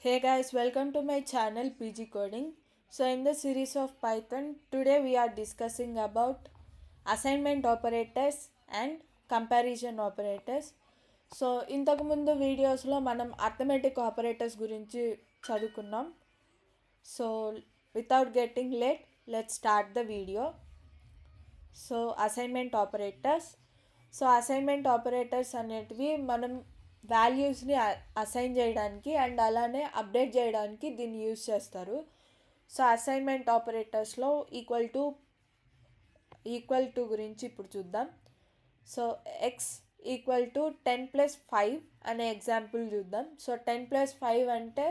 Hey guys, welcome to my channel PG Coding. So in the series of Python, today we are discussing about assignment operators and comparison operators. So ఇంతకుముందు వీడియోస్లో మనం arithmetic operators గురించి చదువుకున్నాం. So without getting late let's start the video. So assignment operators అనేటివి మనం వాల్యూస్ని assign చేయడానికి and అలానే అప్డేట్ చేయడానికి దీన్ని యూజ్ చేస్తారు. సో అసైన్మెంట్ ఆపరేటర్స్లో ఈక్వల్ టు గురించి ఇప్పుడు చూద్దాం. సో ఎక్స్ ఈక్వల్ టు 10+5 అనే ఎగ్జాంపుల్ చూద్దాం. సో 10+5 అంటే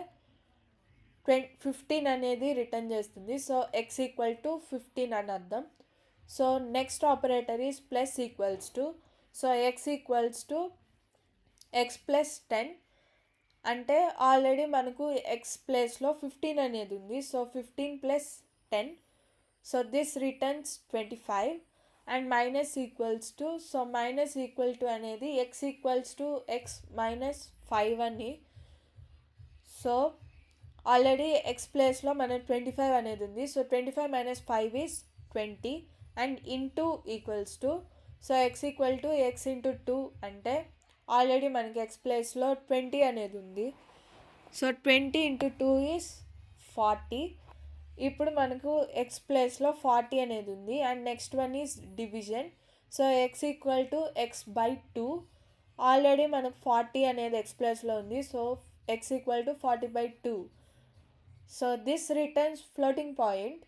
15 అనేది రిటర్న్ చేస్తుంది. సో ఎక్స్ ఈక్వల్ టు 15 అని అర్థం. So next operator is plus equals to. So x equals to x plus 10 అంటే ఆల్రెడీ మనకు ఎక్స్ ప్లేస్లో 15 అనేది ఉంది. So 15+10. So this returns 25 and minus equals to. So minus equal to అనేది x equals to x minus 5 అని. So already X ప్లేస్లో మనకు 25 అనేది ఉంది. So 25 - 5 is 20 and into equals to. So X equal to X into 2 అంటే already మనకి X ప్లేస్లో 20 అనేది ఉంది. So 20 × 2 is 40. ఇప్పుడు మనకు ఎక్స్ ప్లేస్లో 40 అనేది ఉంది and next one is division. So X equal to X by 2. Already మనకు 40 అనేది ఎక్స్ ప్లేస్లో ఉంది. So X equal to 40/2. So this returns floating point.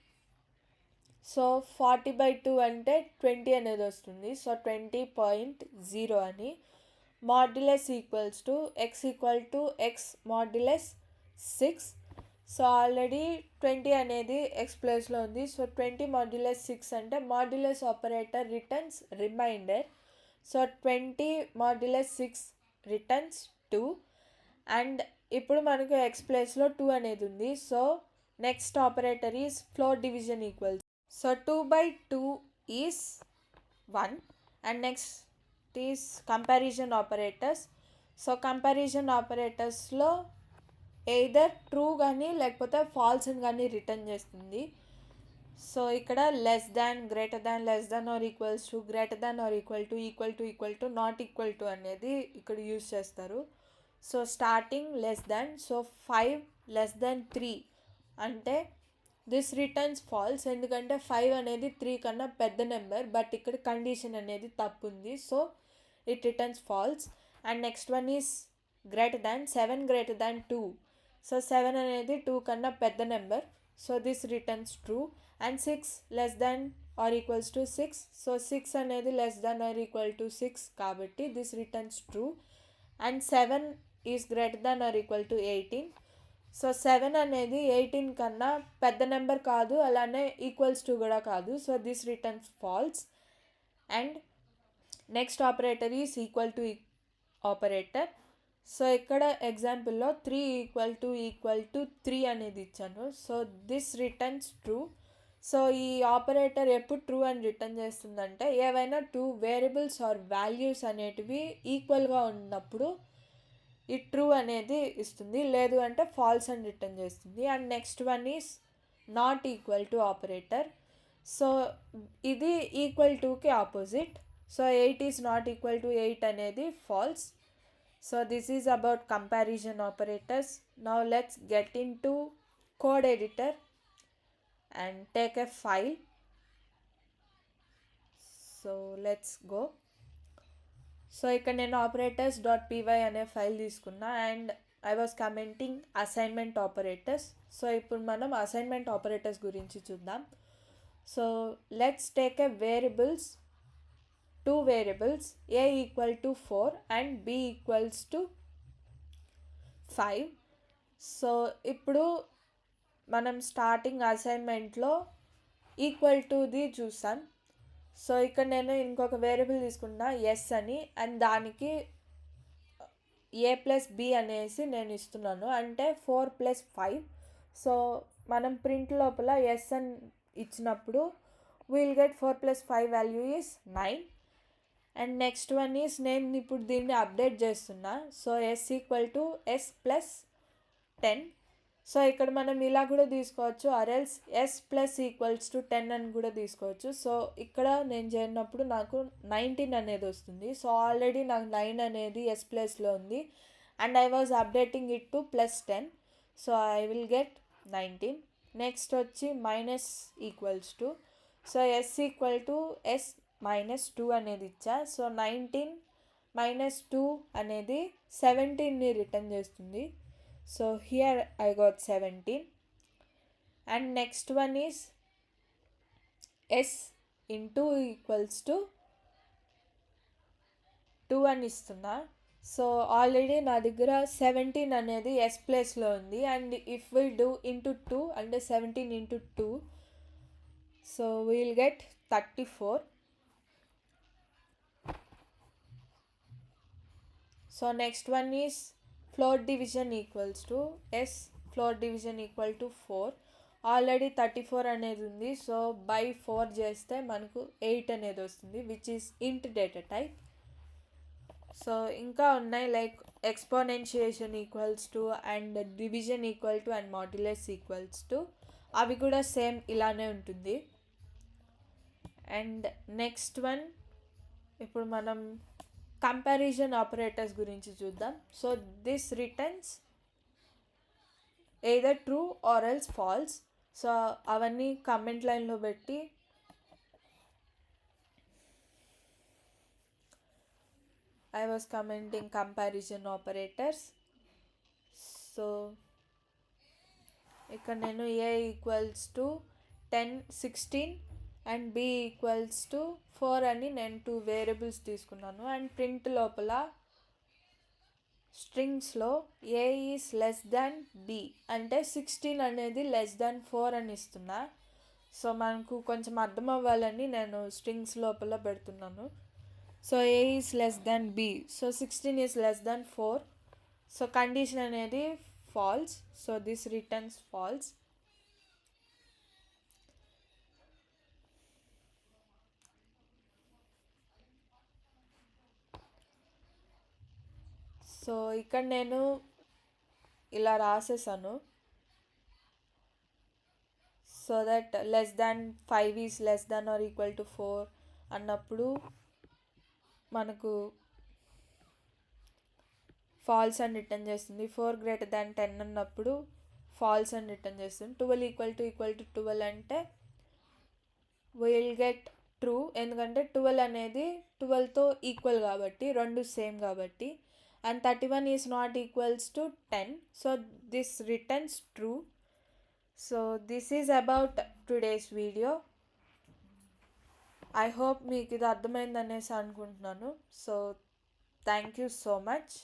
So 40/2 అంటే 20 అనేది వస్తుంది. సో 20.0 అని. Modulus equals to X equal to X modulus 6. So already 20 అనేది X ప్లేస్లో ఉంది. సో 20 మాడ్యులస్ 6 అంటే modulus operator returns remainder. So 20 modulus 6 returns 2 and ఇప్పుడు మనకు ఎక్స్ ప్లేస్లో 2 అనేది ఉంది. So next operator is floor division equals. So 2/2 is 1 and next is comparison operators. So comparison ఆపరేటర్స్లో ఎయిదర్ ట్రూ కానీ లేకపోతే ఫాల్స్ అని కానీ రిటర్న్ చేస్తుంది. సో ఇక్కడ less than, greater than, less than or equals to, greater than or equal to, equal to, not equal to అనేది ఇక్కడ యూజ్ చేస్తారు. So starting less than. So 5 < 3 అంటే దిస్ రిటర్న్స్ ఫాల్స్, ఎందుకంటే 5 అనేది 3 కన్నా పెద్ద నెంబర్. బట్ ఇక్కడ కండిషన్ అనేది తప్పు ఉంది. So it returns falls. And next one is greater than. 7 > 2. So 7 అనేది 2 కన్నా పెద్ద number. So this returns true. And 6 < 6. So 6 అనేది < 6 కాబట్టి this returns true. And 7 is > 18. So 7 అనేది 18 కన్నా పెద్ద నెంబర్ కాదు, అలానే ఈక్వల్స్ టు కూడా కాదు. So this returns falls. And next operator is equal to operator. So ఇక్కడ ఎగ్జాంపుల్లో 3 = 3 అనేది ఇచ్చాను. So this returns true. So ఈ ఆపరేటర్ ఎప్పుడు ట్రూ అని రిటర్న్ చేస్తుందంటే ఏవైనా 2 వేరియబుల్స్ ఆర్ వాల్యూస్ అనేటివి ఈక్వల్గా ఉన్నప్పుడు ఈ ట్రూ అనేది ఇస్తుంది, లేదు అంటే ఫాల్స్ అని రిటర్న్ చేస్తుంది. And next one is not equal to operator. So ఇది ఈక్వల్ టుకి opposite. So 8 is not equal to 8 అనేది false. So this is about comparison operators. Now let's get into code editor and take a file. So let's go. So ఇక్కడ నేను operators.py అనే file తీసుకున్నా and I was commenting assignment operators. So ఇప్పుడు మనం assignment operators గురించి చూద్దాం. So let's take a variables, 2 variables a = 4 and b = 5. So ఇప్పుడు మనం స్టార్టింగ్ అసైన్మెంట్లో ఈక్వల్ టుది చూసాం. సో ఇక్కడ నేను ఇంకొక వేరియబుల్ తీసుకున్నా ఎస్ అని, అండ్ దానికి a+b అనేసి నేను ఇస్తున్నాను, అంటే 4 + 5. సో మనం ప్రింట్ లోపల ఎస్ అని ఇచ్చినప్పుడు will get 4 + 5 value is 9. And next one is నేను ఇప్పుడు దీన్ని అప్డేట్ చేస్తున్నా. So s = s + 10. సో ఇక్కడ మనం ఇలా కూడా తీసుకోవచ్చు, ఆర్ఎల్స్ ఎస్ ప్లస్ ఈక్వల్స్ టు 10 అని కూడా తీసుకోవచ్చు. సో ఇక్కడ నేను చేరినప్పుడు నాకు 19 అనేది వస్తుంది. సో ఆల్రెడీ నాకు 9 అనేది ఎస్ ప్లస్లో ఉంది and I was updating it to +10. So I will get 19. Next వచ్చి minus equals to, so s equal to s -2 అనేది ఇచ్చా. సో 19 -2 అనేది 17ని రిటర్న్ చేస్తుంది. So here I got 17. And next one is s into equals to 2 అని ఇస్తున్నా. So already నా దగ్గర 17 అనేది ఎస్ ప్లేస్లో ఉంది and if will do into 2 అంటే 17 into 2, so will get 34. So next one is floor division equals to S floor division equal to 4. Already 34 అనేది ఉంది. సో బై 4 చేస్తే మనకు 8 అనేది వస్తుంది విచ్ ఈస్ ఇంట్ డేటా టైప్. సో ఇంకా ఉన్నాయి like exponentiation equals to and division equal to and modulus equals to, అవి కూడా సేమ్ ఇలానే ఉంటుంది. అండ్ నెక్స్ట్ వన్ ఇప్పుడు మనం కంపారిజన్ ఆపరేటర్స్ గురించి చూద్దాం. So this returns either true or else false. So అవన్నీ కమెంట్ లైన్లో పెట్టి I was commenting comparison operators. So ఇక్కడ నేను a equals to 10, 16 and b equals to 4 అని నేను 2 వేరియబుల్స్ తీసుకున్నాను. అండ్ ప్రింట్ లోపల స్ట్రింగ్స్లో a is less than b అంటే 16 అనేది లెస్ దాన్ 4 అని ఇస్తున్నా. సో మనకు కొంచెం అర్థం అవ్వాలని నేను స్ట్రింగ్స్ లోపల పెడుతున్నాను. So a is less than b, so 16 is less than 4. So condition అనేది false. So this returns false. So ఇక్కడ నేను ఇలా రాసేసాను. So that less than 5 is less than or equal to 4 అన్నప్పుడు మనకు ఫాల్స్ అని రిటర్న్ చేస్తుంది. 4 గ్రేటర్ దాన్ 10 అన్నప్పుడు ఫాల్స్ అని రిటర్న్ చేస్తుంది. 12 ఈక్వల్ టు 12 అంటే విల్ గెట్ ట్రూ, ఎందుకంటే 12 అనేది 12తో ఈక్వల్ కాబట్టి, రెండు సేమ్ కాబట్టి. And 31 is not equals to 10. So this returns true. So this is about today's video. I hope మీకు ఇది అర్థమైందనేసి అనుకుంటున్నాను. So thank you so much.